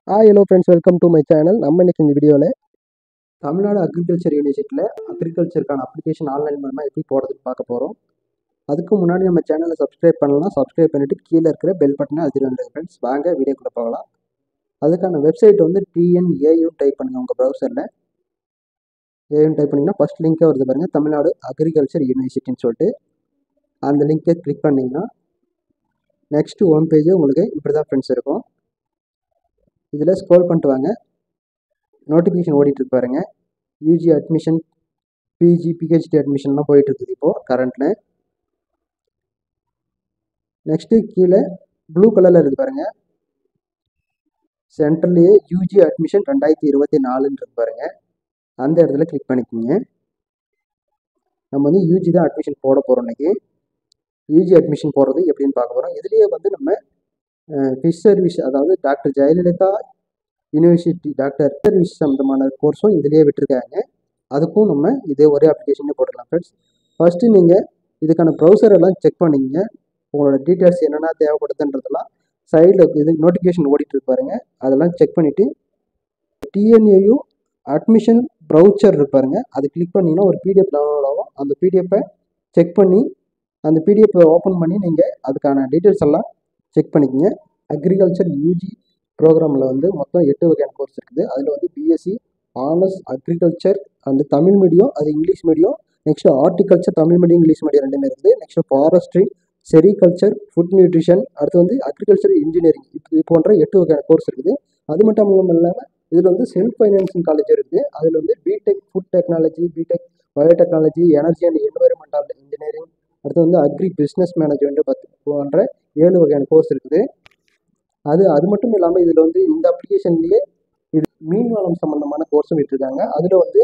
Hello friends, welcome to my channel. நம்ம இன்னைக்கு இந்த வீடியோவில் தமிழ்நாடு அக்ரிகல்ச்சர் யூனிவர்சிட்டியில் அக்ரிகல்ச்சருக்கான அப்ளிகேஷன் ஆன்லைன் மூலமாக எப்படி போடுறதுன்னு பார்க்க போகிறோம். அதுக்கு முன்னாடி நம்ம சேனலை சப்ஸ்கிரைப் பண்ணலாம். சப்ஸ்கிரைப் பண்ணிவிட்டு கீழே இருக்கிற பெல் பட்டனை அழுத்திடுங்க ஃப்ரெண்ட்ஸ். வாங்க வீடியோக்குள்ளே போகலாம். அதுக்கான வெப்சைட் வந்து TNAU டைப் பண்ணுங்கள் உங்கள் ப்ரௌசரில். ஏன்னு டைப் பண்ணிங்கன்னா ஃபஸ்ட் லிங்க்கே வருது பாருங்கள், தமிழ்நாடு அக்ரிகல்ச்சர் யூனிவர்சிட்டின்னு சொல்லிட்டு. அந்த லிங்க்கை கிளிக் பண்ணிங்கன்னா நெக்ஸ்ட்டு ஹோம் பேஜ் உங்களுக்கு இப்படி தான் ஃப்ரெண்ட்ஸ் இருக்கும். இதில் ஸ்க்ரோல் பண்ணிட்டு வாங்க. நோட்டிஃபிகேஷன் ஓடிட்டுருக்கு பாருங்க. யூஜி அட்மிஷன், பிஜி, பிஹெச்டி அட்மிஷன்லாம் போயிட்டுருக்குது இப்போது கரண்ட்டில். நெக்ஸ்ட்டு கீழே ப்ளூ கலரில் இருக்குது பாருங்கள், சென்ட்ரல்லையே யூஜி அட்மிஷன் 2024 இருக்கு பாருங்கள். அந்த இடத்துல கிளிக் பண்ணிக்கோங்க. நம்ம வந்து யூஜி தான் அட்மிஷன் போட போகிறோம். இன்றைக்கி யூஜி அட்மிஷன் போடுறது எப்படின்னு பார்க்க போகிறோம். இதுலேயே வந்து நம்ம ஃபிஷ் சர்வீஸ், அதாவது doctor Jayalalithaa university doctor service சம்மந்தமான கோர்ஸும் இதிலேயே விட்டுருக்காங்க. அதுக்கும் நம்ம இதே ஒரே அப்ளிகேஷனே போட்டுக்கலாம் ஃப்ரெண்ட்ஸ். ஃபஸ்ட்டு நீங்கள் இதுக்கான ப்ரௌசர் எல்லாம் செக் பண்ணிங்க. உங்களோட டீட்டெயில்ஸ் என்னென்ன தேவைப்படுதுன்றதெல்லாம் சைடில் இது நோட்டிஃபிகேஷன் ஓடிட்டு இருப்பாருங்க. அதெல்லாம் செக் பண்ணிவிட்டு TNAU அட்மிஷன் ப்ரௌச்சர் இருப்பாருங்க, அது கிளிக் பண்ணிங்கன்னா ஒரு PDF டவுன்லோட் ஆகும். அந்த பிடிஎஃப்பை செக் பண்ணி அந்த பிடிஎஃப்பை ஓப்பன் பண்ணி நீங்கள் அதுக்கான டீட்டெயில்ஸ் எல்லாம் செக் பண்ணிக்கோங்க. அக்ரிகல்ச்சர் யூஜி ப்ரோக்ராமில் வந்து மொத்தம் 8 வகையான கோர்ஸ் இருக்குது. அதில் வந்து BSc ஆனர்ஸ் அக்ரிகல்ச்சர் அந்த தமிழ் மீடியம், அது English medium. Next horticulture Tamil medium English medium ரெண்டுமே இருக்குது. Next forestry, sericulture, food nutrition, அடுத்து வந்து அக்ரிகல்ச்சர் இன்ஜினியரிங், இது போன்ற 8 வகையான கோர்ஸ் இருக்குது. அது மட்டும் இல்லாமல் இதில் வந்து செல்ஃப் ஃபைனான்சிங் காலேஜ் இருக்குது. அதில் வந்து B Tech food technology, B Tech biotechnology, energy and environmental engineering, அடுத்து வந்து அக்ரி பிஸ்னஸ் மேனேஜ்மெண்ட் போன்ற 7 வகையான கோர்ஸ் இருக்குது. அது மட்டும் இல்லாமல் இதில் வந்து இந்த அப்ளிகேஷன்லேயே இது மீன்வளம் சம்மந்தமான கோர்ஸும் விட்டுருக்காங்க. அதில் வந்து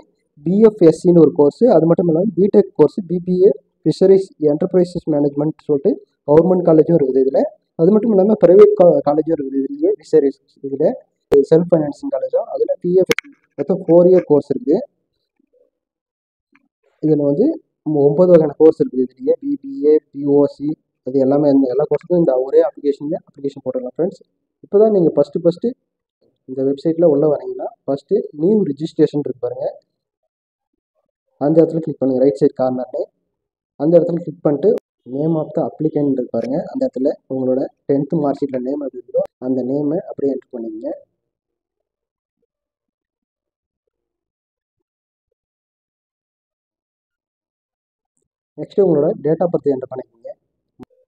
BFSCன்னு ஒரு கோர்ஸு, அது மட்டும் இல்லாமல் B Tech course BBA fisheries enterprises management சொல்லிட்டு கவர்மெண்ட் காலேஜும் இருக்குது இதில். அது மட்டும் இல்லாமல் ப்ரைவேட் காலேஜும் இருக்குது இதுலேயே. ஃபிஷரிஸ் இதில் செல்ஃப் ஃபைனான்சிங் காலேஜும், அதில் PFSC மொத்தம் 4 இயர் கோர்ஸ் இருக்குது. இதில் வந்து 9 வகையான கோர்ஸ் இருக்குது இதுலேயே. BBA, BOC, அது எல்லாமே எல்லா கோர்ஸுக்கும் இந்த ஒரே அப்ளிகேஷன் போட்டுடலாம் ஃப்ரெண்ட்ஸ். இப்போ தான் நீங்கள் ஃபஸ்ட்டு இந்த வெப்சைட்டில் உள்ளே வரீங்கன்னா ஃபஸ்ட்டு நியூ ரிஜிஸ்ட்ரேஷன் இருக்கு பாருங்கள், அந்த இடத்துல கிளிக் பண்ணுங்கள். ரைட் சைட் கார்னரில் அந்த இடத்துல கிளிக் பண்ணிட்டு நேம் ஆஃப் த அப்ளிகண்ட் இருக்கு பாருங்கள், அந்த இடத்துல உங்களோட 10th மார்க் ஷீட்டில் நேம் எப்படி இருக்கோ அந்த நேமை அப்படியே என்ட்ரு பண்ணிக்கங்க. நெக்ஸ்ட்டு உங்களோட டேட் ஆஃப் பர்த் என்ட்ரு பண்ணிக்கோங்க.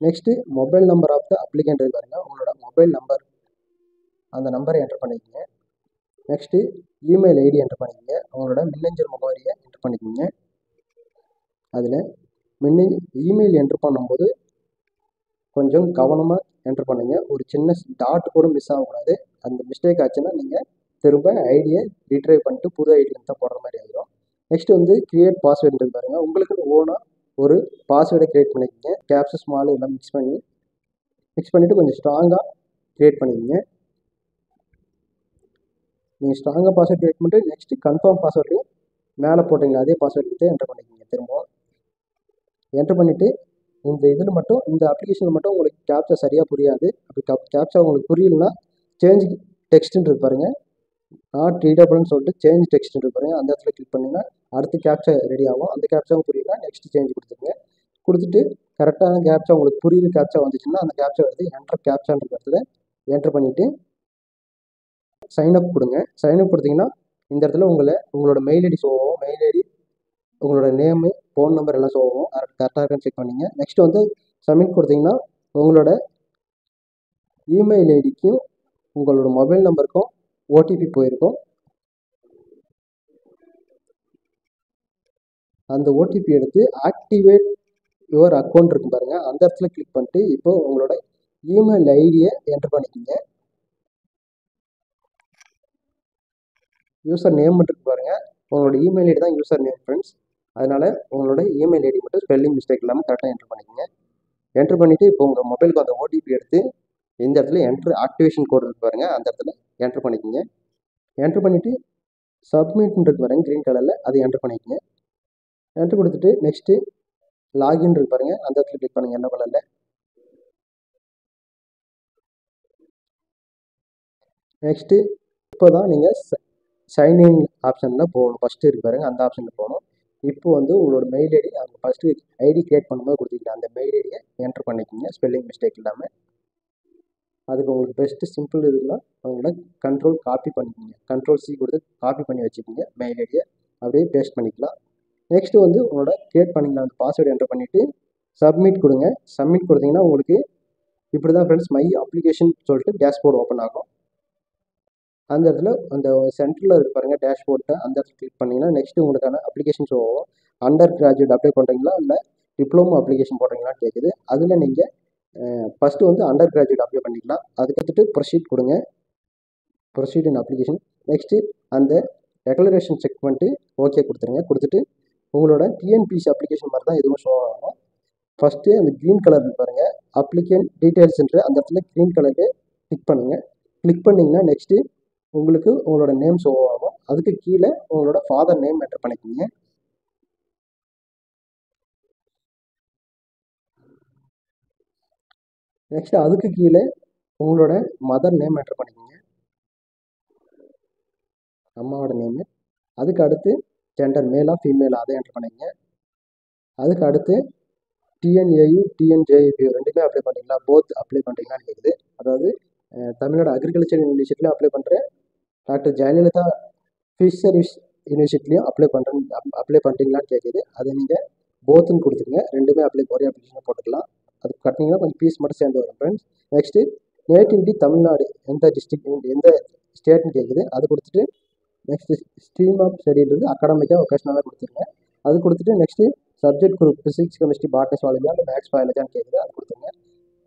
Next mobile number of the applicant இருக்கு பாருங்கள், உங்களோட மொபைல் நம்பர், அந்த நம்பரை என்ட்ரு பண்ணிக்கோங்க. நெக்ஸ்ட்டு இமெயில் ஐடி என்ட்ரு பண்ணிக்கோங்க. உங்களோட மின்னஞ்சல் முகவரியை என்ட்ரு பண்ணிக்கோங்க. அதில் இமெயில் என்ட்ரு பண்ணும்போது கொஞ்சம் கவனமாக என்ட்ரு பண்ணுங்கள். ஒரு சின்ன டாட் கூட மிஸ் ஆகக்கூடாது. அந்த மிஸ்டேக் ஆச்சுன்னா நீங்கள் திரும்ப ஐடியை ரீட்ரைவ் பண்ணிட்டு புது ஐடியில் தான் போடுற மாதிரி ஆகிடும். நெக்ஸ்ட்டு வந்து க்ரியேட் பாஸ்வேர்டு இருக்கு பாருங்கள், உங்களுக்கு ஓனாக ஒரு பாஸ்வேர்டை க்ரியேட் பண்ணிக்கோங்க. கேப்ஸ் ஸ்மால் எல்லாம் மிக்ஸ் பண்ணிவிட்டு கொஞ்சம் ஸ்ட்ராங்காக க்ரியேட் பண்ணிக்கோங்க. நீங்கள் ஸ்ட்ராங்காக பாஸ்வேர்ட் க்ரியேட் பண்ணிட்டு நெக்ஸ்ட்டு கன்ஃபார்ம் பாஸ்வேர்டு மேலே போட்டிங்களா அதே பாஸ்வேர்டு கொடுத்து என்ட்ரு பண்ணிக்கோங்க. திரும்ப என்ட்ரு பண்ணிவிட்டு இந்த இதில் மட்டும், இந்த அப்ளிகேஷனில் மட்டும் உங்களுக்கு கேப்ச்சா சரியாக புரியாது. அப்படி கேப்ச்சா உங்களுக்கு புரியலன்னா சேஞ்ச் டெக்ஸ்ட்டுன்னு இருக்கு பாருங்கள், நாட் ரீடபிள்னு சொல்லிட்டு சேஞ்ச் டெக்ஸ்ட் இருக்கு பாருங்கள், அந்த இடத்துல கிளிக் பண்ணிங்கன்னா அடுத்து கேப்ச்சா ரெடி ஆகும். அந்த கேப்ச்சாவும் புரியல, நெக்ஸ்ட் சேஞ்ச் கொடுத்துருங்க. கொடுத்துட்டு கரெக்டான கேப்ச்சா உங்களுக்கு புரியுற கேப்ச்சா வந்துச்சுன்னா அந்த கேப்ச்சா எடுத்து என்ட்ரு கேப்ச்சான்ற இடத்துல என்ட்ரு பண்ணிவிட்டு சைன்அப் கொடுங்க. சைன்அப் கொடுத்தீங்கன்னா இந்த இடத்துல உங்களோட மெயில் ஐடி ஷோவும், மெயில் ஐடி, உங்களோட நேமு, ஃபோன் நம்பர் எல்லாம் ஷோவும் கரெக்டாக இருக்கான்னு செக் பண்ணிங்க. நெக்ஸ்ட் வந்து சப்மிட் கொடுத்தீங்கன்னா உங்களோட இமெயில் ஐடிக்கும் உங்களோட மொபைல் நம்பருக்கும் OTP போயிருக்கும். அந்த OTP எடுத்து ஆக்டிவேட் யுவர் அக்கௌண்ட் இருக்கு பாருங்கள், அந்த இடத்துல கிளிக் பண்ணிட்டு இப்போ உங்களோட இமெயில் ஐடியை என்ட்ரு பண்ணிக்கோங்க. யூசர் நேம் மட்டும் இருக்கு பாருங்கள், உங்களோட இமெயில் ஐடி தான் யூசர் நேம் ஃப்ரெண்ட்ஸ். அதனால் உங்களோட இமெயில் ஐடி மட்டும் ஸ்பெல்லிங் மிஸ்டேக் இல்லாமல் கரெக்டாக என்ட்ரு பண்ணிக்கோங்க. என்ட்ரு பண்ணிவிட்டு இப்போ உங்கள் மொபைலுக்கு அந்த OTP எடுத்து இந்த இடத்துல என்ட்ரு ஆக்டிவேஷன் கோட் இருக்கு பாருங்கள், அந்த இடத்துல என்ட்ரு பண்ணிக்கோங்க. என்ட்ரு பண்ணிவிட்டு சப்மிட்னு இருக்கு பாருங்கள் க்ரீன் கலரில், அதை என்ட்ரு பண்ணிக்கோங்க. என்ட்ரு கொடுத்துட்டு நெக்ஸ்ட்டு லாகின் இருக்கு பாருங்கள், அந்த இடத்துல கிளிக் பண்ணுங்கள் என்ன கலரில். நெக்ஸ்ட்டு இப்போ தான் நீங்கள் சைன்இன் ஆப்ஷனில் போகணும். ஃபஸ்ட்டு இருக்கு பாருங்க, அந்த ஆப்ஷனில் போகணும். இப்போ வந்து உங்களோட மெயில் ஐடி அவங்க ஃபஸ்ட்டு ஐடி கிரியேட் பண்ணும்போது கொடுத்துருக்கீங்க, அந்த மெயில் ஐடியை என்ட்ரு பண்ணிக்கிங்க ஸ்பெல்லிங் மிஸ்டேக் இல்லாமல். அதுக்கு உங்களுக்கு பெஸ்ட்டு சிம்பிள் இதுனா அவங்களோட கண்ட்ரோல் காப்பி பண்ணிக்கிங்க, Ctrl+C கொடுத்து காப்பி பண்ணி வச்சுக்கிங்க மெயில் ஐடியை, அப்படியே பேஸ்ட் பண்ணிக்கலாம். நெக்ஸ்ட்டு வந்து உங்களோட கிரியேட் பண்ணிக்கலாம் அந்த பாஸ்வேர்டு என்ட்ரு பண்ணிவிட்டு சப்மிட் கொடுங்க. சப்மிட் கொடுத்தீங்கன்னா உங்களுக்கு இப்படி தான் ஃப்ரெண்ட்ஸ் மை அப்ளிகேஷன் சொல்லிட்டு டேஷ்போர்டு ஓப்பன் ஆகும். அந்த இடத்துல அந்த சென்டரில் இருக்கு பாருங்கள் டேஷ்போர்ட்டை, அந்த இடத்துல கிளிக் பண்ணிங்கன்னா நெக்ஸ்ட்டு உங்களுக்கான அப்ளிகேஷன் ஷோ ஆகும். அண்டர் கிராஜுவேட் அப்ளை பண்ணுறீங்களா இல்லை டிப்ளமோ அப்ளிகேஷன் போடுறீங்களான்னு கேட்குது. அதில் நீங்கள் ஃபஸ்ட்டு வந்து அண்டர் கிராஜுவேட் அப்ளை பண்ணிக்கலாம். அதுக்கடுத்துட்டு ப்ரொசீட் கொடுங்க, ப்ரொசீட் இன் அப்ளிகேஷன். நெக்ஸ்ட்டு அந்த டெக்ளரேஷன் செக் பண்ணிட்டு ஓகே கொடுத்துருங்க. கொடுத்துட்டு உங்களோட டிஎன்பிசி அப்ளிகேஷன் மாதிரி தான் எதுவும் ஷோ ஆகும். ஃபஸ்ட்டு அந்த க்ரீன் கலர் பாருங்கள் அப்ளிகேஷன் டீட்டெயில்ஸ்ன்ற அந்த இடத்துல க்ரீன் கலருக்கு கிளிக் பண்ணுங்கள். கிளிக் பண்ணிங்கன்னா நெக்ஸ்ட்டு உங்களுக்கு உங்களோட நேம் ஷோ ஆகும். அதுக்கு கீழே உங்களோட ஃபாதர் நேம் என்டர் பண்ணிக்கிங்க. நெக்ஸ்ட் அதுக்கு கீழே உங்களோட மதர் நேம் என்டர் பண்ணிக்கிங்க, அம்மாவோட நேமு. அதுக்கு அடுத்து ஜெண்டர் மேலா ஃபீமேலா அதை என்டர் பண்ணிக்கங்க. அதுக்கு அடுத்து டிஎன்ஏயு டிஎன்ஜேயு ரெண்டுமே அப்ளை பண்ணிங்களா, போத் அப்ளை பண்ணுறீங்களான்னு கேட்குது. அதாவது தமிழ்நாடு அக்ரிகல்ச்சர் யூனிவர்சிட்டிலையும் அப்ளை பண்ணுறேன், டாக்டர் ஜெயலலிதா ஃபிஷரிஸ் யூனிவர்சிட்டிலையும் அப்ளை பண்ணுறீங்களான்னு கேட்குது. அதை நீங்கள் போத்துன்னு கொடுத்துருங்க. ரெண்டுமே ஒரே அப்ளிகேஷன் போட்டுக்கலாம். அது கட்டினீங்கன்னா கொஞ்சம் ஃபீஸ் மட்டும் சேர்ந்து வரும் ஃப்ரெண்ட்ஸ். நெக்ஸ்ட்டு நேட்டிவிட்டி தமிழ்நாடு எந்த டிஸ்ட்ரிக்ட் எந்த ஸ்டேட்னு கேட்குது. அது கொடுத்துட்டு நெக்ஸ்ட்டு ஸ்ட்ரீம் ஆஃப் ஸ்டடின்றது அகாடமிக்காக ஒகேஷனலாக கொடுத்துருங்க. அது கொடுத்துட்டு next subject group physics chemistry botany சுவாலஜியா இல்லை மேக்ஸ் பயாலஜியான்னு கேட்குது. அது கொடுத்துருங்க.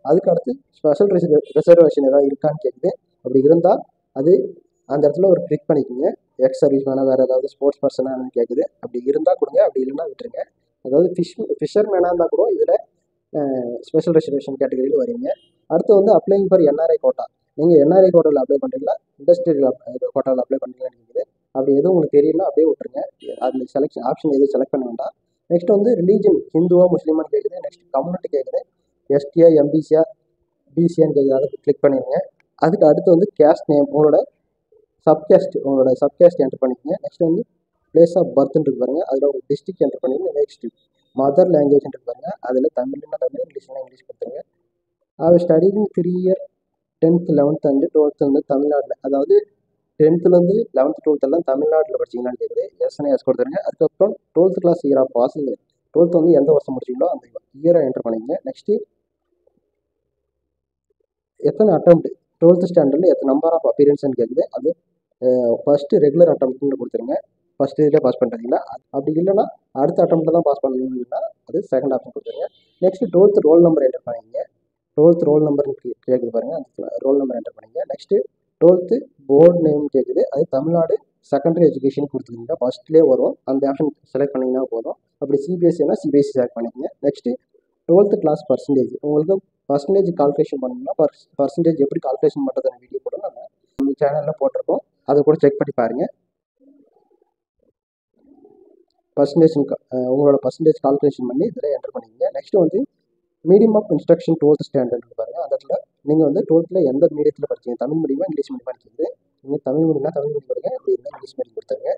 அதுக்கு அடுத்து ஸ்பெஷல் ரிசர்வேஷன் ஏதாவது இருக்கான்னு கேட்குது. அப்படி இருந்தால் அது அந்த இடத்துல ஒரு கிளிக் பண்ணிக்கோங்க. எக்ஸ் சர்வீஸ் மேனாக வேறு ஏதாவது ஸ்போர்ட்ஸ் பர்சனானு கேட்குது. அப்படி இருந்தால் கொடுங்க, அப்படி இல்லைன்னா விட்டுருங்க. அதாவது ஃபிஷர் மேனாக இருந்தால் கூட இதில் ஸ்பெஷல் ரிசர்வேஷன் கேட்டகரியில் வரீங்க. அடுத்து வந்து அப்ளைங் ஃபார் என்ஆர்ஐ கோட்டா. நீங்கள் என்ஆர்ஐ கோட்டாவில் அப்ளை பண்ணுறீங்களா இண்டஸ்ட்ரியல் கோட்டாவில் அப்ளை பண்ணுறீங்கன்னு கேட்குது. அப்படி எதுவும் உங்களுக்கு தெரியல அப்படியே விட்டுருங்க. அந்த செலெக்ஷன் ஆப்ஷன் எதுவும் செலக்ட் பண்ண வேண்டாம். நெக்ஸ்ட் வந்து ரிலீஜன் ஹிந்துவா முஸ்லீமான்னு கேட்குது. நெக்ஸ்ட் கம்யூனிட்டி கேட்குது, எஸ்டியா எம்பிசியா பிசியான்னு கேட்குது. அதை கிளிக் பண்ணிடுங்க. அதுக்கு அடுத்து வந்து கேஸ்ட் நேம் உங்களோட சப்கேஸ்ட் என்டர் பண்ணிக்கோங்க. நெக்ஸ்ட் வந்து பிளேஸ் ஆஃப் பர்த்ன்னு பாருங்க, அதில் ஒரு டிஸ்ட்ரிக்ட் என்டர் பண்ணிங்க. நெக்ஸ்ட் மதர் லாங்குவேஜ் பாருங்க, அதில் தமிழ்னா தமிழ், இங்கிலீஷ்னா இங்கிலீஷ் கொடுத்துருங்க. அவர் studying 3 year 10th 11th and 12th வந்து தமிழ்நாட்டில், அதாவது 10th-லேருந்து 11th 12th எல்லாம் தமிழ்நாட்டில் படிச்சிங்களான்னு கேட்குது. எஸ்னா எஸ் கொடுத்துருங்க. அதுக்கப்புறம் 12th class year of passing, 12th வந்து எந்த வருஷம் முடிச்சிங்களோ அந்த இயரை என்டர் பண்ணிங்க. நெக்ஸ்ட்டு எத்தனை அட்டெம்ப்ட் 12th ஸ்டாண்டர்டில் எத்தனை நம்பர் ஆஃப் அப்பியரன்ஸ்ன்னு கேட்குது. அது ஃபஸ்ட்டு ரெகுலர் அட்டெம்ப்ட்னு கொடுத்துருங்க. ஃபஸ்ட் இதில் பாஸ் பண்ணுறீங்களா, அப்படி இல்லைன்னா அடுத்த அட்டெம்ப்ட்டில் தான் பாஸ் பண்ணீங்கன்னா அது செகண்ட் ஆப்ஷன் கொடுத்துருங்க. Next 12th roll number enter பண்ணிங்க. 12th ரோல் நம்பர் கேட்குது பாருங்கள், அந்த ரோல் நம்பர் என்டர் பண்ணிங்க. நெக்ஸ்ட்டு 12th போர்டு நேம் கேட்குது. அது தமிழ்நாடு செகண்டரி எஜுகேஷன் கொடுத்துருங்க. ஃபஸ்ட்லேயே வரும், அந்த ஆப்ஷன் செலக்ட் பண்ணிங்கன்னா போதும். அப்படி சிபிஎஸ்சினா சிபிஎஸ்சி செலக்ட் பண்ணிக்கங்க. நெக்ஸ்ட்டு 12th கிளாஸ் பர்சன்டேஜ், உங்களுக்கு பர்சன்டேஜ் கால்குலேஷன் பண்ணணும்னா பர்சன்டேஜ் எப்படி கால்குலேஷன் பண்ணுறதுன்னு வீடியோ கூட நம்ம சேனலில் போட்டிருக்கோம், அதை கூட செக் பண்ணி பாருங்கள். பர்சன்டேஜ் உங்களோட பர்சன்டேஜ் கால்குலேஷன் பண்ணி இதில் என்டர் பண்ணிக்கங்க. நெக்ஸ்ட்டு வந்து medium of instruction 12th standard பாருங்கள். அந்த இடத்துல நீங்கள் வந்து 12th எந்த மீடியத்தில் படிச்சீங்க, தமிழ் மீடியமா இங்கிலீஷ் மீடியமான்னு கேட்குது. நீங்கள் தமிழ் மீடியம்னா தமிழ் மீடியம் படிங்க, அப்படி இருந்தால் இங்கிலீஷ் மீடியம் கொடுத்துருங்க.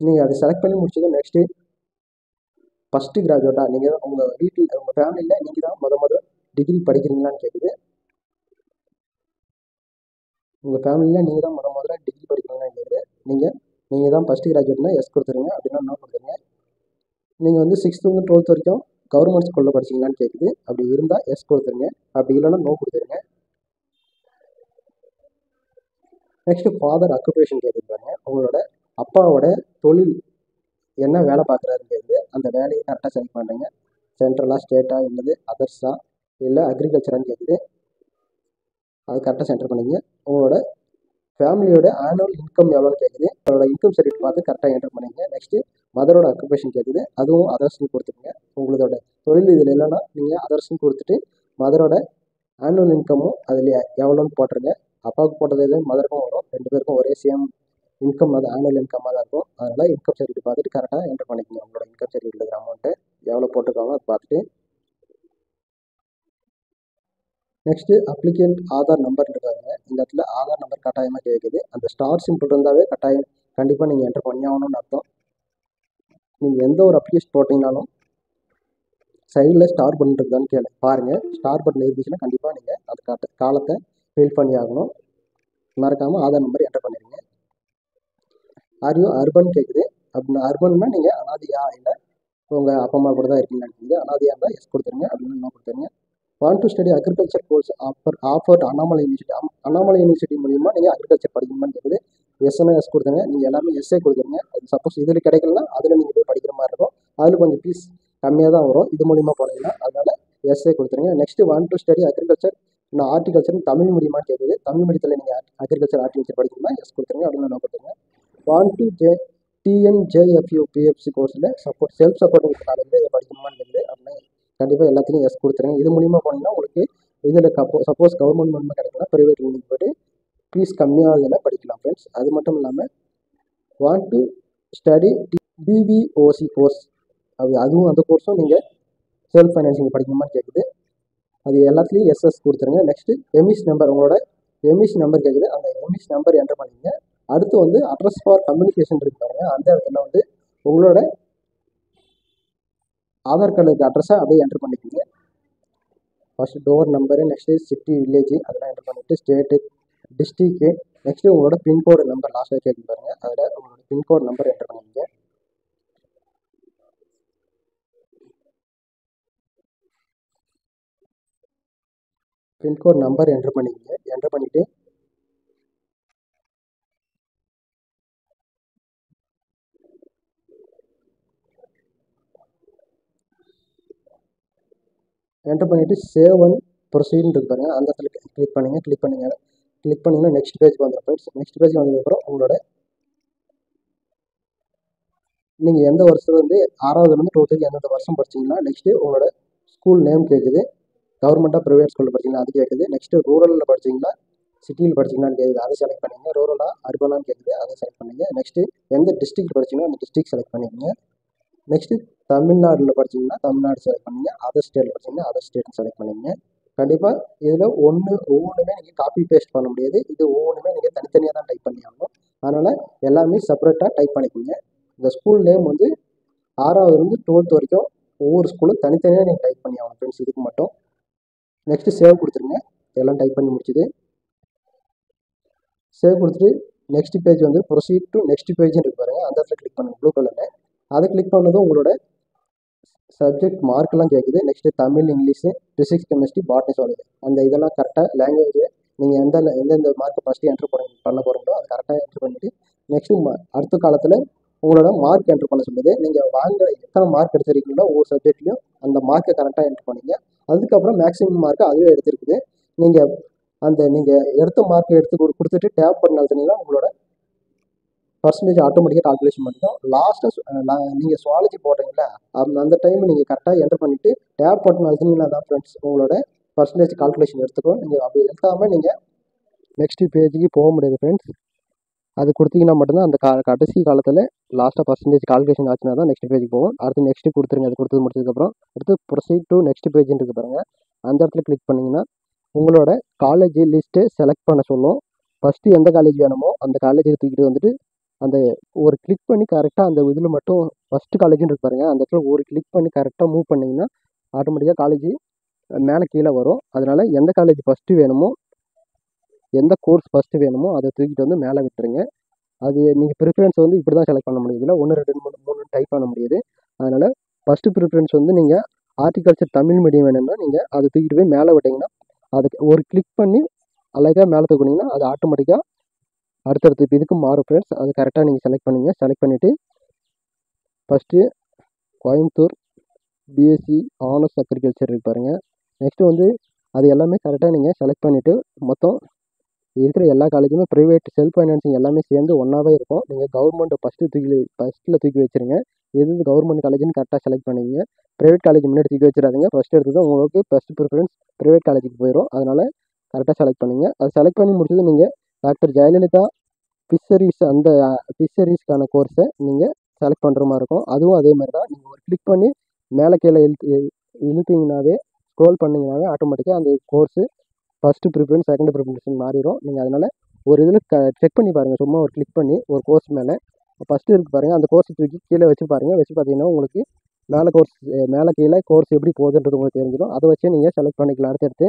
நீங்கள் அதை செலக்ட் பண்ணி முடிச்சதும் நெக்ஸ்ட்டு ஃபஸ்ட்டு கிராஜுவேட்டாக நீங்கள் உங்கள் வீட்டில் உங்கள் ஃபேமிலியில் நீங்கள் தான் முதல் டிகிரி படிக்கிறீங்களான்னு கேட்குது. உங்கள் ஃபேமிலியில் நீங்கள் தான் முதல்ல டிகிரி படிக்கிறீங்களான்னு கேட்குது. நீங்கள் தான் ஃபஸ்ட்டு கிராஜுவேட்னா எஸ் கொடுத்துருங்க, அப்படின்னா நோ கொடுத்துருங்க. நீங்கள் வந்து 6th to 12th வரைக்கும் கவர்மெண்ட் ஸ்கூலில் படிச்சிங்களான்னு கேட்குது. அப்படி இருந்தால் எஸ் கொடுத்துருங்க, அப்படி இல்லைன்னா நோ கொடுத்துருங்க. நெக்ஸ்ட்டு ஃபாதர் அக்குபேஷன் கேட்குது பாருங்க, உங்களோட அப்பாவோட தொழில் என்ன வேலை பார்க்குறாருன்னு கேட்குது. அந்த வேலையை கரெக்டாக செலக்ட் பண்ணுறீங்க. சென்ட்ரலாக ஸ்டேட்டாக இல்லது அதர்ஸாக இல்லை அக்ரிகல்ச்சரான்னு கேட்குது. அது கரெக்டாக சென்டர் பண்ணிங்க. உங்களோட ஃபேமிலியோட ஆனுவல் இன்கம் எவ்வளோன்னு கேட்குது. அவரோட இன்கம் சர்டிஃபிகேட் பார்த்து கரெக்டாக என்டர் பண்ணிங்க. நெக்ஸ்ட்டு மதரோட அக்குபேஷன் கேட்குது, அதுவும் அதர்ஸ்னு கொடுத்துருங்க. உங்களோட தொழில் இதில் இல்லைன்னா நீங்கள் அதர்ஸ்னு கொடுத்துட்டு மதரோட ஆனுவல் இன்கமும் அதில் எவ்வளோன்னு போட்டுருங்க. அப்பாவுக்கு போட்டது மதருக்கும் வரும், 2 பேருக்கும் ஒரே சேம் இன்கம், அது ஆனுவல் இன்கமாக தான் இருக்கும். அதனால் இன்கம் சர்டிஃபிகேட் பார்த்துட்டு கரெக்டாக என்டர் பண்ணிக்கோங்க. உங்களோட இன்கம் சர்டிஃபிகேட் இருக்கிற அமௌண்ட்டு எவ்வளோ போட்டுருக்காங்களோ அதை பார்த்துட்டு நெக்ஸ்ட்டு அப்ளிகேண்ட் ஆதார் நம்பர் இருக்காங்க. இந்த இடத்துல ஆதார் நம்பர் கட்டாயமாக கேட்குது. அந்த ஸ்டார் சிம்பிள் இருந்தாவே கண்டிப்பாக நீங்கள் என்டர் பண்ணி ஆகணும்னு அர்த்தம். நீங்கள் எந்த ஒரு அப்ளிகேஷன் போட்டிங்கனாலும் சைடில் ஸ்டார் பட்டன் இருக்குதான்னு பாருங்கள். ஸ்டார் பட்டன் இருந்துச்சுன்னா கண்டிப்பாக நீங்கள் அது காலத்தை ஃபில் பண்ணி ஆகணும். மறக்காமல் ஆதார் நம்பர் என்டர் பண்ணிடுங்க. ஆர் யூ அர்பன் கேட்குது. அப்படின்னா அர்பன்னா நீங்கள் அனாதையா இல்லை உங்கள் அப்பா அம்மா கூட தான் இருக்கீங்கன்னு நினைக்கிறீங்க. அனாதையாக இருந்தால் எஸ் கொடுத்துருங்க, அப்படின்னு நோ கொடுத்துருங்க. Want to study agriculture course offered Annamalai university. Annamalai university மூலியமாக நீங்கள் அக்ரிகல்ச்சர் படிக்கணும்னு கேட்குது. எஸ்னா எஸ் கொடுத்துருங்க. நீங்கள் எல்லாமே எஸ்ஸே கொடுத்துருங்க. அது சப்போஸ் இதில் கிடைக்கலன்னா அதில் நீங்கள் போய் படிக்கிற மாதிரி இருக்கும். அதில் கொஞ்சம் ஃபீஸ் கம்மியாக தான் வரும் இது மூலிமா போனீங்கன்னா. அதனால் எஸ்ஸே கொடுத்துருங்க. Next want to study agriculture நான் ஹார்டிகல்ச்சர் தமிழ் மீடியமாக கேட்குது. தமிழ் மீடியத்தில் நீங்கள் அக்ரிகல்ச்சர் ஹார்டிகல்ச்சர் படிக்கணும்னா எஸ் கொடுத்துருங்க, அப்படின்னு நான் கொடுத்துருங்க. வாண்ட் டு TNJFU PFC கோர்ஸில் செல்ஃப் சப்போர்ட்டிங் காலேஜில் இதை படிக்கணுமான்னு கேட்குது. அப்படின்னு கண்டிப்பாக எல்லாத்துலையும் எஸ் கொடுத்துருங்க. இது மூலிமா போனீங்கன்னா உங்களுக்கு இதில் சப்போஸ் கவர்மெண்ட் மூலமாக கிடைக்கல ப்ரைவேட் யூனிவர்சிட்டி போய்ட்டு ஃபீஸ் கம்மியாக படிக்கலாம் ஃப்ரெண்ட்ஸ். அது மட்டும் இல்லாமல் want to study BBOC course அதுவும் அந்த கோர்ஸும் நீங்கள் செல்ஃப் ஃபைனான்சிங் படிக்கணுமான்னு கேட்குது. அது எல்லாத்துலேயும் எஸ்எஸ் கொடுத்துருங்க. நெக்ஸ்ட்டு எம்இஸ் நம்பர், உங்களோட எம்இஸ் நம்பர் கேட்குது. அந்த எம்இஸ் நம்பர் என்டர் பண்ணிங்க. அடுத்து வந்து அட்ரஸ் ஃபார் கம்யூனிகேஷன் இருக்கு பாருங்க. அந்த இடத்துல வந்து உங்களோட ஆதார் கார்டுக்கு அட்ரஸை அப்படியே என்டர் பண்ணிக்கோங்க. First door number, next city village அதெல்லாம் என்டர் பண்ணிவிட்டு ஸ்டேட்டு டிஸ்ட்ரிக்கு, நெக்ஸ்ட்டு உங்களோட பின்கோடு நம்பர் லாஸ்ட்டாக கேட்கு பாருங்க. அதில் உங்களோட பின்கோடு நம்பர் என்டர் பண்ணிக்கோங்க. பின்கோட் நம்பர் என்டர் பண்ணிக்கோங்க. என்டர் பண்ணிவிட்டு சேவ் அண்ட் ப்ரொசீட்னு இருக்கு பாருங்கள். அந்த இடத்துல கிளிக் பண்ணுங்கள். கிளிக் பண்ணிங்கன்னா நெக்ஸ்ட் பேஜ் வந்துடும் ஃப்ரெண்ட்ஸ். நெக்ஸ்ட் பேஜ் வந்ததுக்கப்புறம் உங்களோட நீங்கள் எந்த வருஷத்துலேருந்து 6ஆவதுலேருந்து 12th எந்தெந்த வருஷம் படிச்சிங்கன்னா நெக்ஸ்ட்டு உங்களோட ஸ்கூல் நேம் கேட்குது. கவர்மெண்ட்டாக ப்ரைவேட் ஸ்கூலில் படிச்சிங்கன்னா அது கேட்குது. நெக்ஸ்ட்டு ரூரலில் படிச்சிங்கன்னா சிட்டியில் படிச்சிங்களான்னு கேட்குது. அதை செலக்ட் பண்ணிங்க. ரூரலாக அர்பனான்னு கேட்குது. அதை செலக்ட் பண்ணிங்க. நெக்ஸ்ட்டு எந்த டிஸ்ட்ரிக்ட் படிச்சிங்கன்னா அந்த டிஸ்ட்ரிக்ட் செலக்ட் பண்ணிக்கோங்க. நெக்ஸ்ட்டு தமிழ்நாட்டில் படிச்சிங்கன்னா தமிழ்நாடு செலக்ட் பண்ணிங்க. அதர் ஸ்டேட்டில் படிச்சிங்கன்னா அதர் ஸ்டேட் செலக்ட் பண்ணிங்க. கண்டிப்பாக இதில் ஒவ்வொன்றுமே நீங்கள் காப்பி பேஸ்ட் பண்ண முடியாது. இது ஒவ்வொன்றுமே நீங்கள் தனித்தனியாக தான் டைப் பண்ணி ஆகணும். அதனால் எல்லாமே செப்பரேட்டாக டைப் பண்ணிக்கோங்க. இந்த ஸ்கூல் நேம் வந்து 6ஆவதுலேருந்து 12th வரைக்கும் ஒவ்வொரு ஸ்கூலும் தனித்தனியாக நீங்கள் டைப் பண்ணி ஆகணும் ஃப்ரெண்ட்ஸ், இதுக்கு மட்டும். நெக்ஸ்ட்டு சேவ் கொடுத்துருங்க. எல்லாம் டைப் பண்ணி முடிச்சுது. சேவ் கொடுத்துட்டு நெக்ஸ்ட் பேஜ் வந்து ப்ரொசீட் டு நெக்ஸ்ட் பேஜ்னு இருக்கு பாருங்கள். அந்த இடத்துல கிளிக் பண்ணுங்கள் ப்ளூ கலரில். அதை கிளிக் பண்ணதும் உங்களோட சப்ஜெக்ட் மார்க்கெலாம் கேட்குது. Next Tamil, English, physics, chemistry, botany, zoology அந்த இதெல்லாம் கரெக்டாக லாங்குவேஜ் நீங்கள் எந்தெந்த மார்க்கை ஃபஸ்ட்டு என்ட்ரு பண்ண போகிறீங்களோ அது கரெக்டாக என்ட்ரு பண்ணிவிட்டு நெக்ஸ்ட்டு அடுத்த காலத்தில் உங்களோட மார்க் என்ட்ரு பண்ண சொல்லுது. நீங்கள் எத்தனை மார்க் எடுத்துருக்கீங்களோ ஒவ்வொரு சப்ஜெக்ட்லையும் அந்த மார்க்கை கரெக்டாக என்ட்ரு பண்ணிங்க. அதுக்கப்புறம் மேக்ஸிமம் மார்க்கு அதுவே எடுத்துருக்குது. நீங்கள் எடுத்த மார்க்கை கொடுத்துட்டு டேப் பண்ண அழுத்தினீங்கன்னா உங்களோட பர்சன்டேஜ் ஆட்டோமேட்டிக்காக கால்குலேஷன் பண்ணிடும். லாஸ்ட்டாக நீங்கள் சுவாலஜி போடுறீங்களா அந்த டைம் நீங்கள் கரெக்டாக என்ட்ரு பண்ணிவிட்டு டேப் பட்டன் அழுத்தினீங்கன்னா தான் ஃப்ரெண்ட்ஸ் உங்களோட பர்சன்டேஜ் கால்குலேஷன் எடுத்துக்கும். நீங்கள் அப்படி எடுக்காமல் நீங்கள் நெக்ஸ்ட் பேஜுக்கு போக முடியாது ஃப்ரெண்ட்ஸ். அது கொடுத்தீங்கன்னா மட்டும்தான் அந்த கடைசி காலத்தில் லாஸ்ட்டாக பர்சன்டேஜ் கால்குலேஷன் ஆச்சுன்னா தான் நெக்ஸ்ட் பேஜுக்கு போகும். அடுத்து நெக்ஸ்ட்டு கொடுத்துருங்க. அது கொடுத்து முடிச்சதுக்கப்புறம் அடுத்து ப்ரொசீட் டு நெக்ஸ்ட் பேஜ்னு இருக்கு பாருங்கள். அந்த இடத்துல கிளிக் பண்ணிங்கன்னா உங்களோட காலேஜ் லிஸ்ட்டு செலக்ட் பண்ண சொல்லும். ஃபஸ்ட்டு எந்த காலேஜ் வேணுமோ அந்த காலேஜுக்கு தூக்கிட்டு வந்துட்டு அந்த ஒரு கிளிக் பண்ணி கரெக்டாக அந்த இதில் மட்டும் ஃபஸ்ட்டு காலேஜ்னு இருக்கு பாருங்கள். அந்த இடத்துல ஒரு கிளிக் பண்ணி கரெக்டாக மூவ் பண்ணிங்கன்னா ஆட்டோமேட்டிக்காக காலேஜ் மேலே கீழே வரும். அதனால் எந்த காலேஜ் ஃபஸ்ட்டு வேணுமோ எந்த கோர்ஸ் ஃபஸ்ட்டு வேணுமோ அதை தூக்கிட்டு வந்து மேலே விட்டுருங்க. அது நீங்கள் ப்ரிஃபரன்ஸ் வந்து இப்படி தான் செலக்ட் பண்ண முடியுது. இல்லை 1 2 3 டைப் பண்ண முடியுது. அதனால் ஃபஸ்ட்டு ப்ரிஃபரன்ஸ் வந்து நீங்கள் ஹார்டிகல்ச்சர் தமிழ் மீடியம் வேணும்னா நீங்கள் அதை தூக்கிட்டு போய் மேலே விட்டிங்கன்னா அதுக்கு ஒரு கிளிக் பண்ணி அழகாக மேலே தூக்குனிங்கன்னா அது ஆட்டோமேட்டிக்காக அடுத்தடுத்து இதுக்கு மாறும் ஃப்ரெண்ட்ஸ். அது கரெக்டாக நீங்கள் செலக்ட் பண்ணிங்க. செலக்ட் பண்ணிவிட்டு first Coimbatore BSc honours agriculture இருக்கு பாருங்கள். நெக்ஸ்ட்டு வந்து அது எல்லாமே கரெக்டாக நீங்கள் செலக்ட் பண்ணிவிட்டு மொத்தம் இருக்கிற எல்லா காலேஜுமே ப்ரைவேட் செல்ஃப் ஃபைனான்சிங் எல்லாமே சேர்ந்து ஒன்றாவே இருக்கும். நீங்கள் கவர்மெண்ட்டை ஃபஸ்ட்டில் தூக்கி வச்சுருங்க. எது கவர்மெண்ட் காலேஜ்னு கரெக்டாக செலக்ட் பண்ணிங்க. ப்ரைவேட் காலேஜ் முன்னாடி தூக்கி வச்சிடாதீங்க. ஃபஸ்ட்டு எடுத்தது உங்களுக்கு ஃபஸ்ட்டு ப்ரிஃபரன்ஸ் ப்ரைவேட் காலேஜுக்கு போயிடும். அதனால் கரெக்டாக செலக்ட் பண்ணிங்க. அது செலக்ட் பண்ணி முடிச்சது நீங்கள் டாக்டர் ஜெயலலிதா ஃபிஷரிஸ்க்கான கோர்ஸை நீங்கள் செலக்ட் பண்ணுற மாதிரி இருக்கும். அதுவும் அதே மாதிரி தான். நீங்கள் ஒரு கிளிக் பண்ணி மேலே கீழே இழுத்தீங்கன்னாவே ஸ்க்ரோல் பண்ணிங்கனாவே ஆட்டோமேட்டிக்காக அந்த course first preference second preference மாறிடும். நீங்கள் அதனால் ஒரு இதில் செக் பண்ணி பாருங்கள். சும்மா ஒரு கிளிக் பண்ணி ஒரு கோர்ஸ் மேலே ஃபஸ்ட்டு இருக்குது பாருங்கள், அந்த கோர்ஸை தூக்கி கீழே வச்சு பாருங்கள். வச்சு பார்த்தீங்கன்னா உங்களுக்கு மேலே கீழே கோர்ஸ் எப்படி போகுதுன்றது உங்களுக்கு தெரிஞ்சிடும். அதை வச்சு நீங்கள் செலக்ட் பண்ணிக்கலாம் அடுத்தடுத்து.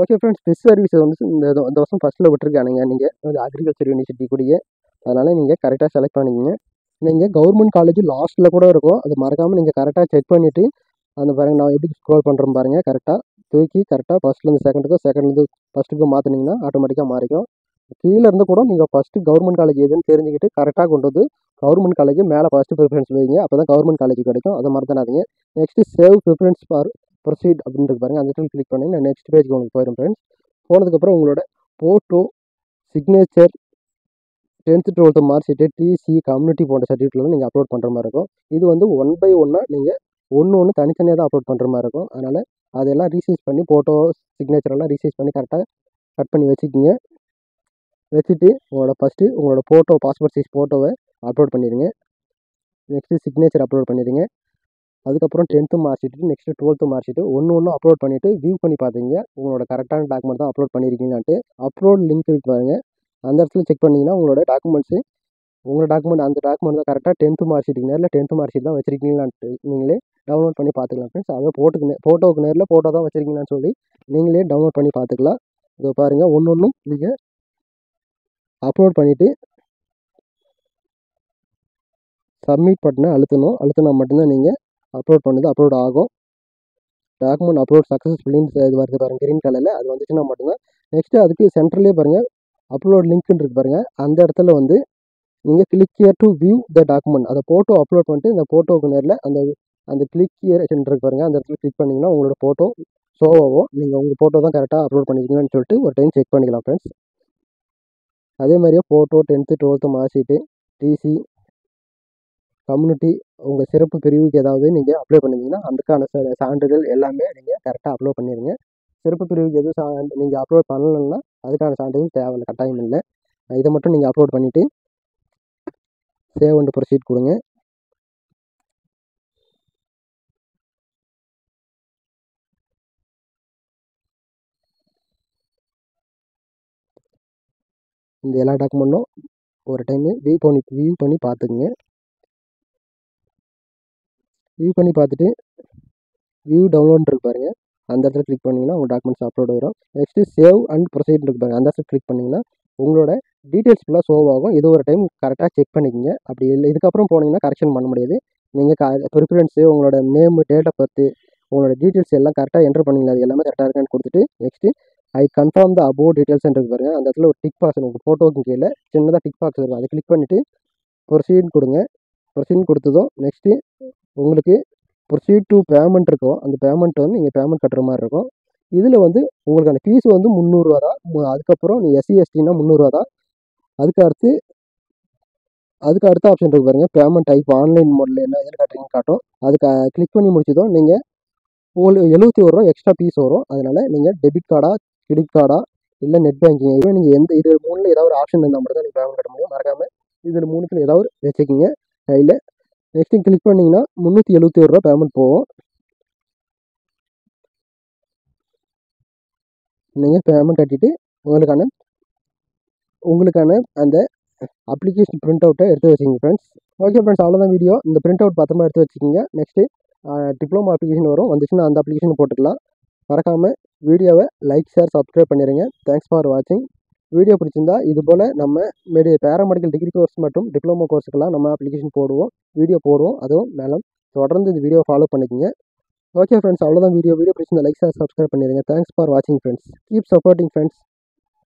ஓகே ஃப்ரெண்ட்ஸ், ஃபிஷ் சர்வீஸ் வந்து இந்த வருஷம் ஃபஸ்ட்டில் விட்டுருக்கானுங்க. நீங்கள் வந்து அக்ரிகல்ச்சர் யூனிவர்சிட்டி கூடயே, அதனால் நீங்கள் கரெக்டாக செலக்ட் பண்ணிக்கங்க. நீங்கள் கவர்மெண்ட் காலேஜ் லாஸ்ட்டில் கூட இருக்கும், அது மறக்காமல் நீங்கள் கரெக்டாக செக் பண்ணிவிட்டு அந்த பாருங்கள், நான் எப்படி ஸ்க்ரோல் பண்ணுறேன் பாருங்கள். கரெக்டாக தூக்கி கரெக்டாக ஃபஸ்ட்லேருந்து செகண்ட்லேருந்து ஃபஸ்ட்டுக்கு மாற்றினீங்கன்னா ஆட்டோமேட்டிக்காக மாறிக்கும். கீழே இருந்து கூட நீங்கள் ஃபஸ்ட்டு கவர்மெண்ட் காலேஜ் எதுன்னு தெரிஞ்சுக்கிட்டு கரெக்டாக கொண்டு வந்து கவர்மெண்ட் காலேஜ் மேலே ஃபஸ்ட்டு ப்ரிஃபரன்ஸ் வைங்க. அப்போ தான் கவர்மெண்ட் காலேஜ் கிடைக்கும், அதை மறந்துடாதீங்க. Next save preference for proceed அப்படின்றது பாருங்கள், அந்த இடத்துல கிளிக் பண்ணி நான் நெக்ஸ்ட் பேஜ்க்கு உங்களுக்கு போயிடும் ஃப்ரெண்ட்ஸ். போனதுக்கப்புறம் உங்களோட photo, signature, 10th 12th mark sheet, TC, community போன்ற சர்டிஃபிகேட்லாம் நீங்கள் அப்லோட் பண்ணுற மாதிரி இருக்கும். இது வந்து 1 by 1 நீங்கள் ஒன்று தனித்தனியாக தான் அப்லோட் பண்ணுற மாதிரி இருக்கும். அதனால் அதெல்லாம் ரீசைஸ் பண்ணி ஃபோட்டோ, சிக்னேச்சரெல்லாம் ரீசைஸ் பண்ணி கரெக்டாக கட் பண்ணி வச்சுக்கிங்க. வச்சுட்டு உங்களோட ஃபோட்டோ, பாஸ்போர்ட் சைஸ் ஃபோட்டோவை அப்லோட் பண்ணிடுங்க. நெக்ஸ்ட்டு சிக்னேச்சர் அப்லோட் பண்ணிடுங்க. அதுக்கப்புறம் 10th mark sheet, next 12th mark sheet ஒன்று அப்லோட் பண்ணிவிட்டு வியூ பண்ணி பார்த்தீங்க உங்களோட கரெக்டான டாக்குமெண்ட் தான் அப்லோட் பண்ணியிருக்கீங்கன்ட்டு. அப்லோட் லிங்க் இருக்கு பாருங்க, அந்த இடத்துல செக் பண்ணிங்கன்னா உங்களோட டாக்குமெண்ட் அந்த டாக்குமெண்ட் தான் கரெக்டாக 10th மார்க் ஷீட்டுக்கு நேரில் 10th மார்க் ஷீட் தான் வச்சிருக்கீங்களான்ட்டு நீங்களே டவுன்லோட் பண்ணி பார்த்துக்கலாம் ஃப்ரெண்ட்ஸ். அதை ஃபோட்டோவுக்கு நேரில் ஃபோட்டோ தான் வச்சிருக்கீங்களான்னு சொல்லி நீங்களே டவுன்லோட் பண்ணி பார்த்துக்கலாம். இதை பாருங்கள், ஒன்று நீங்கள் அப்லோட் பண்ணிவிட்டு சப்மிட் பட்டனை அழுத்தினா மட்டும்தான் நீங்கள் அப்லோட் பண்ணது அப்லோட் ஆகும். டாக்குமெண்ட் அப்லோட் சக்ஸஸ்ஃபுல்லின்னு இது வருது பாருங்கள் கிரீன் கலரில், அது வந்துச்சுன்னா மட்டும்தான். நெக்ஸ்ட்டு அதுக்கு சென்டர்லேயே பாருங்கள் அப்லோட் லிங்க்னு இருக்கு பாருங்கள், அந்த இடத்துல வந்து நீங்கள் click here to view the document, அதை ஃபோட்டோ அப்லோட் பண்ணிட்டு இந்த ஃபோட்டோவுக்கு நேரில் அந்த கிளிக் ஹியர் இருக்கு பாருங்கள், அந்த இடத்துல கிளிக் பண்ணிங்கன்னா உங்களோட ஃபோட்டோ ஷோவாகும். நீங்கள் உங்கள் ஃபோட்டோ தான் கரெக்டாக அப்லோட் பண்ணியிருக்கீங்கன்னு சொல்லிட்டு ஒரு டைம் செக் பண்ணிக்கலாம் ஃப்ரெண்ட்ஸ். அதே மாதிரியே photo, 10th 12th mark sheet, TC, community, உங்கள் சிறப்பு பிரிவுக்கு ஏதாவது நீங்கள் அப்ளை பண்ணிங்கன்னா அதுக்கான சான்றிதழ் எல்லாமே நீங்கள் கரெக்டாக அப்லோட் பண்ணிடுங்க. சிறப்பு பிரிவுக்கு எதுவும் நீங்கள் அப்லோட் பண்ணலைன்னா அதுக்கான சான்றிதழ் தேவையில்லை, கட்டாயம் இல்லை. இதை மட்டும் நீங்கள் அப்லோட் பண்ணிவிட்டு சேவ் அண்ட் ப்ரொசீட் கொடுங்க. இந்த எல்லா டாக்குமெண்ட்டும் ஒரு டைமு வியூ பண்ணி பார்த்துக்குங்க. வியூ பண்ணி பார்த்துட்டு வியூ டவுன்லோட் இருக்கு பாருங்கள், அந்த இடத்துல கிளிக் பண்ணிங்கன்னா உங்கள் டாக்குமெண்ட்ஸ் அப்லோட் வரும். நெக்ஸ்ட்டு சேவ் அண்ட் ப்ரொசீட் இருக்கு பாருங்கள், அந்த இடத்துல கிளிக் பண்ணிங்கன்னா உங்களோட டீட்டெயில்ஸ் ஃபுல்லாக ஷோ ஆகும். இது ஒரு டைம் கரெக்டாக செக் பண்ணிக்கோங்க. அப்படி இல்லை இதுக்கப்புறம் போனீங்கன்னா கரெக்ஷன் பண்ண முடியாது. நீங்கள் ப்ரிஃபரன்ஸு, உங்களோட நேமு, டேட் ஆஃப் பர்த்து, உங்களோட டீட்டெயில்ஸ் எல்லாம் கரெக்டாக என்ட்ரு பண்ணிங்களா, அது எல்லாமே கரெக்டாக இருக்கான்னு கொடுத்துட்டு next I confirm the above details இருக்கு பாருங்கள், அந்த இடத்துல ஒரு டிக் பாக்ஸ் உங்கள் ஃபோட்டோவுக்கு கீழே சின்னதாக டிக் பாக்ஸ் இருக்கும், அதை கிளிக் பண்ணிவிட்டு ப்ரொசீட் கொடுங்க. ப்ரொசீட் கொடுத்ததும் நெக்ஸ்ட்டு உங்களுக்கு ப்ரொசீட் டு பேமெண்ட் இருக்கும், அந்த பேமெண்ட் வந்து நீங்கள் பேமெண்ட் கட்டுற மாதிரி இருக்கும். இதில் வந்து உங்களுக்கான ஃபீஸ் வந்து 300 ரூபா தான். அதுக்கப்புறம் நீ எஸ்சி எஸ்டினா 300 ரூபா தான். அதுக்கு அடுத்த ஆப்ஷன் இருக்கு பாருங்கள், பேமெண்ட் டைப் ஆன்லைன் மோடில் என்ன எதில் கட்டுறீங்கன்னு காட்டும். அதுக்கு கிளிக் பண்ணி முடிச்சதும் நீங்கள் உங்களுக்கு 71 ரூபா எக்ஸ்ட்ரா ஃபீஸ் வரும். அதனால் நீங்கள் டெபிட் கார்டா, கிரெடிட் கார்டா, இல்லை நெட் பேங்கிங், இல்லை நீங்கள் இது 3ல் ஏதாவது ஒரு ஆப்ஷன் இருந்தால் மட்டும் தான் நீங்கள் பேமெண்ட் கட்ட முடியும். மறக்காமல் இதில் 3த்தில் ஏதாவது வச்சுக்கிங்க கையில். நெக்ஸ்ட்டு கிளிக் பண்ணிங்கன்னா 371 ரூபா பேமெண்ட் போகும். நீங்கள் பேமெண்ட் கட்டிட்டு உங்களுக்கான அந்த அப்ளிகேஷன் பிரிண்ட் அவுட்டை எடுத்து வச்சுக்கிங்க ஃப்ரெண்ட்ஸ். ஓகே ஃப்ரெண்ட்ஸ், அவ்வளோதான் வீடியோ. இந்த பிரிண்ட் அவுட் பத்திரமா எடுத்து வச்சுக்கிங்க. நெக்ஸ்ட்டு டிப்ளமோ அப்ளிகேஷன் வரும், வந்துச்சுன்னா அந்த அப்ளிகேஷன் போட்டுக்கலாம். மறக்காமல் வீடியோவை லைக், ஷேர், சப்ஸ்கிரைப் பண்ணிடுங்க. தேங்க்ஸ் ஃபார் வாட்சிங். வீடியோ பிடிச்சிருந்தா இது போல் நம்ம பேராமெடிக்கல் டிகிரி கோர்ஸ் மற்றும் டிப்ளமோ கோர்ஸுக்கெல்லாம் நம்ம அப்ளிகேஷன் வீடியோ போடுவோம். அதுவும் மேலும் தொடர்ந்து இந்த வீடியோ ஃபாலோ பண்ணிக்கோங்க. ஓகே ஃப்ரெண்ட்ஸ், அவ்வளோதான் வீடியோ பிடிச்சிருந்தா லைக், ஷேர், சப்ஸ்கிரைப் பண்ணிடுங்க. தேங்க்ஸ் ஃபார் வாட்சிங் ஃப்ரெண்ட்ஸ். Keep supporting friends.